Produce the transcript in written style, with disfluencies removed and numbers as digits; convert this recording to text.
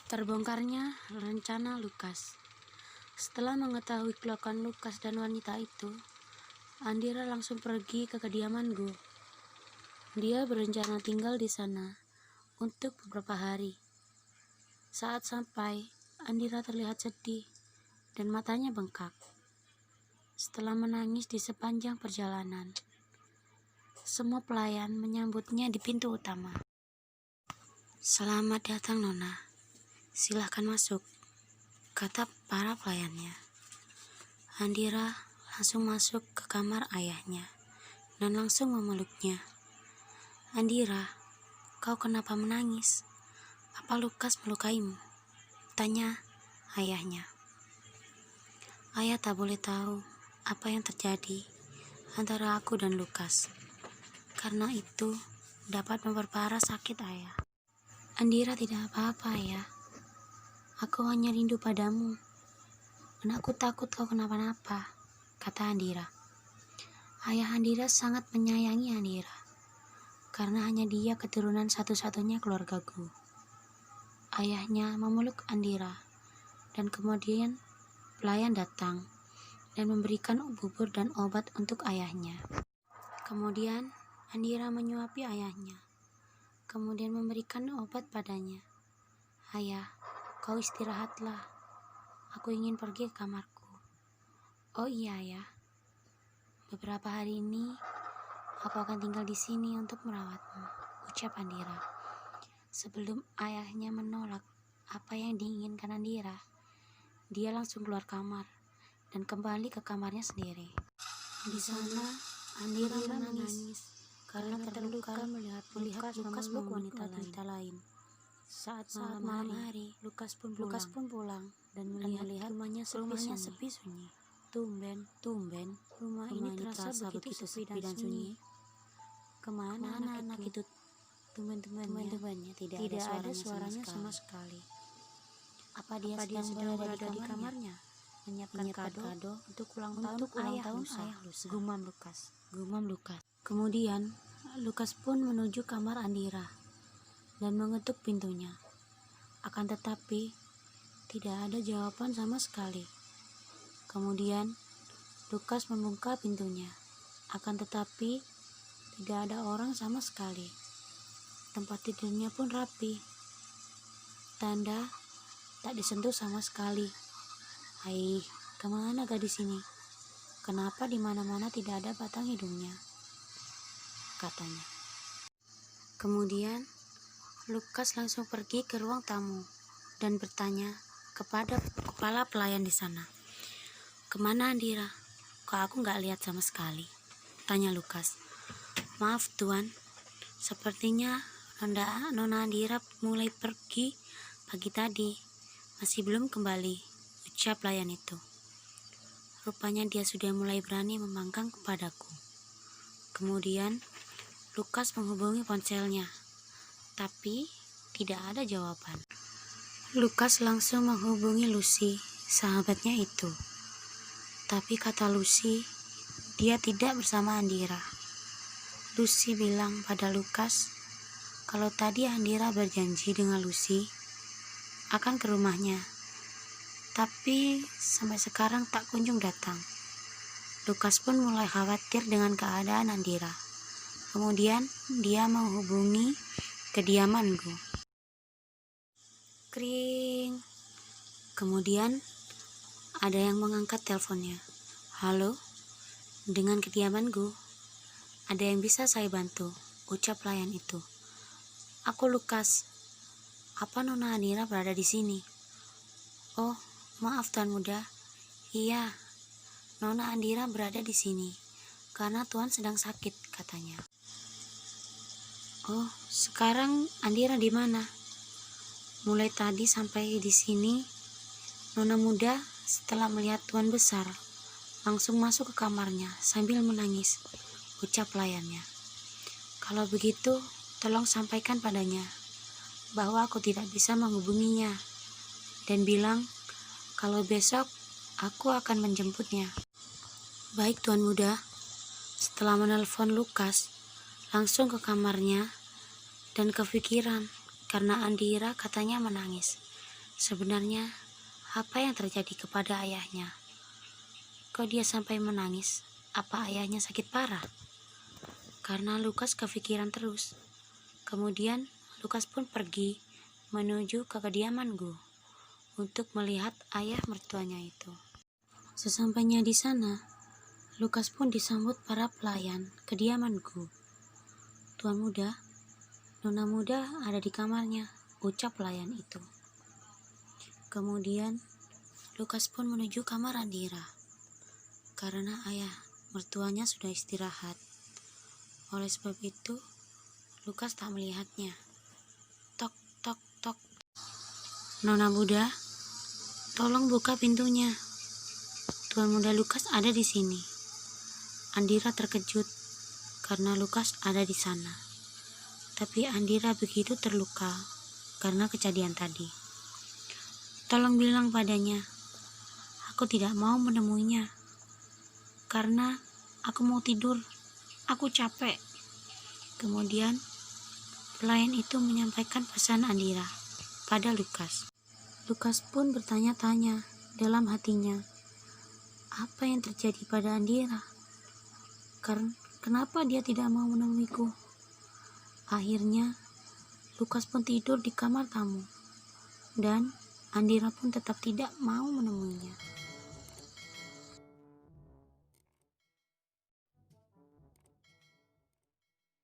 Terbongkarnya rencana Lukas. Setelah mengetahui kelakuan Lukas dan wanita itu, Andira langsung pergi ke kediamanku. Dia berencana tinggal di sana untuk beberapa hari. Saat sampai, Andira terlihat sedih dan matanya bengkak. Setelah menangis di sepanjang perjalanan, semua pelayan menyambutnya di pintu utama. "Selamat datang, Nona. Silahkan masuk," kata para pelayannya. Andira langsung masuk ke kamar ayahnya dan langsung memeluknya. "Andira, kau kenapa menangis? Apa Lukas melukaimu?" tanya ayahnya. "Ayah tak boleh tahu apa yang terjadi antara aku dan Lukas. Karena itu dapat memperparah sakit ayah." "Andira tidak apa-apa, Ayah. Aku hanya rindu padamu, dan aku takut kau kenapa-napa," kata Andira. Ayah Andira sangat menyayangi Andira, karena hanya dia keturunan satu-satunya keluargaku. Ayahnya memeluk Andira, dan kemudian pelayan datang dan memberikan bubur dan obat untuk ayahnya. Kemudian Andira menyuapi ayahnya, kemudian memberikan obat padanya. "Ayah, kau istirahatlah. Aku ingin pergi ke kamarku." "Oh iya, Ayah. Beberapa hari ini aku akan tinggal di sini untuk merawatmu," ucap Andira. Sebelum ayahnya menolak apa yang diinginkan Andira, dia langsung keluar kamar dan kembali ke kamarnya sendiri. Di sana Andira menangis karena terluka melihat Lukas memeluk wanita lain. Saat malam hari, Lukas pun pulang dan melihat rumahnya sepi sunyi. Tumben, rumah ini terasa begitu sepi dan sunyi. Kemana anak itu? Teman-temannya tidak ada suaranya sama sekali. Apa dia sedang berada di kamarnya? Menyiapkan kado untuk ulang tahun ayah lusa. Gumam Lukas. Kemudian, Lukas pun menuju kamar Andira dan mengetuk pintunya. Akan tetapi, tidak ada jawaban sama sekali. Kemudian, Lukas membuka pintunya. Akan tetapi, tidak ada orang sama sekali. Tempat tidurnya pun rapi. Tanda tak disentuh sama sekali. "Hai, kemana gadis ini? Kenapa di mana-mana tidak ada batang hidungnya?" katanya. Kemudian, Lukas langsung pergi ke ruang tamu dan bertanya kepada kepala pelayan di sana. "Kemana Andira? Kok aku nggak lihat sama sekali?" tanya Lukas. "Maaf Tuan, sepertinya Nona Andira mulai pergi pagi tadi, masih belum kembali," ucap pelayan itu. Rupanya dia sudah mulai berani membangkang kepadaku. Kemudian Lukas menghubungi ponselnya, tapi tidak ada jawaban. Lukas langsung menghubungi Lucy, sahabatnya itu. Tapi kata Lucy, dia tidak bersama Andira. Lucy bilang pada Lukas kalau tadi Andira berjanji dengan Lucy akan ke rumahnya, tapi sampai sekarang tak kunjung datang. Lukas pun mulai khawatir dengan keadaan Andira. Kemudian dia menghubungi kediamanku. Kring. Kemudian ada yang mengangkat teleponnya. "Halo, dengan kediamanku. Ada yang bisa saya bantu?" ucap pelayan itu. "Aku Lukas. Apa Nona Andira berada di sini?" "Oh, maaf Tuan Muda. Iya, Nona Andira berada di sini karena Tuan sedang sakit," katanya. "Oh, sekarang Andira di mana?" "Mulai tadi sampai di sini, Nona muda setelah melihat Tuan besar, langsung masuk ke kamarnya sambil menangis," ucap pelayannya. "Kalau begitu, tolong sampaikan padanya bahwa aku tidak bisa menghubunginya, dan bilang kalau besok aku akan menjemputnya." "Baik Tuan Muda." Setelah menelpon Lukas, langsung ke kamarnya dan kepikiran karena Andira katanya menangis. Sebenarnya, apa yang terjadi kepada ayahnya? Kok dia sampai menangis? Apa ayahnya sakit parah? Karena Lukas kepikiran terus. Kemudian, Lukas pun pergi menuju ke kediaman Gu untuk melihat ayah mertuanya itu. Sesampainya di sana, Lukas pun disambut para pelayan kediaman Gu. Tuan muda, nona muda ada di kamarnya, ucap pelayan itu. Kemudian, Lukas pun menuju kamar Andira, karena ayah mertuanya sudah istirahat. Oleh sebab itu, Lukas tak melihatnya. Tok, tok, tok. Nona muda, tolong buka pintunya. Tuan muda Lukas ada di sini. Andira terkejut karena Lukas ada di sana. Tapi Andira begitu terluka karena kejadian tadi. Tolong bilang padanya, aku tidak mau menemuinya. Karena aku mau tidur, aku capek. Kemudian, pelayan itu menyampaikan pesan Andira pada Lukas. Lukas pun bertanya-tanya dalam hatinya, apa yang terjadi pada Andira? Kenapa dia tidak mau menemuiku? Akhirnya, Lukas pun tidur di kamar tamu, dan Andira pun tetap tidak mau menemuinya.